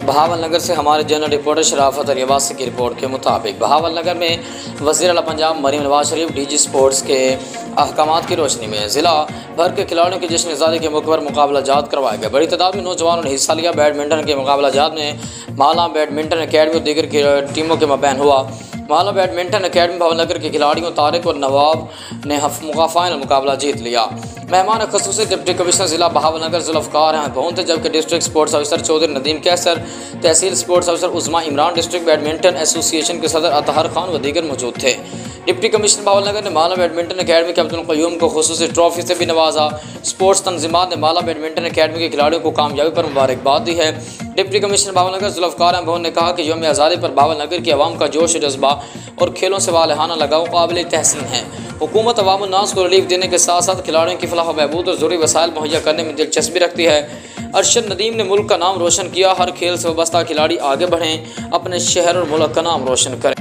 बहावल नगर से हमारे general reporter शराफत अलियाबासी की रिपोर्ट के मुताबिक बहावल नगर में वज़ीर आला पंजाब मरीम नवाज शरीफ डीजी स्पोर्ट्स के अहकामात की रोशनी में ज़िला भर के खिलाड़ियों की जश्न ज़ादी के मौके पर मुकाबला जात करवाए गए। बड़ी तादाद में नौजवानों ने हिस्सा लिया। बैडमिंटन के मुकाबला जात में माला बैडमिंटन अकेडमी और दीगर टीमों के मबैन हुआ। माला बैडमिंटन अकेडमी भावनगर के खिलाड़ियों तारिक और नवाब ने फाइनल मुकाबला जीत लिया। मेहमान खसूसी डिप्टी कमिश्नर ज़िला बहावलनगर जुल्फ़कार हैं पहुंचे, जबकि district sports officer Chaudhary Nadeem Kaiser, tehsil sports officer Uzma Imran, district badminton association के सदर अतहर खान व दीगर मौजूद थे। डिप्टी कमिश्नर बहावलनगर ने माला बैडमिंटन अकेडमी के अब्दुल क़य्यूम को खुसूसी ट्रॉफी से भी नवाजा। स्पोर्ट्स तंजीमात ने माला बैडमिंटन अकेडमी के खिलाड़ियों को कामयाबी पर मुबारकबाद दी है। डिप्टी कमिश्नर बहावलनगर जुल्फ़कार हैं ने कहा कि यौम आज़ादी पर बहावलनगर की आवाम का जोश जज्बा और खेलों से वालहाना लगाव काबिल तहसीन है। हुकूमत अवाम उन्नास को रिलीफ देने के साथ साथ खिलाड़ियों की फलाह बहबूद और ज़रूरी वसाइल मुहैया करने में दिलचस्पी रखती है। अरशद नदीम ने मुल्क का नाम रोशन किया। हर खेल से वाबस्ता खिलाड़ी आगे बढ़ें, अपने शहर और मुल्क का नाम रोशन करें।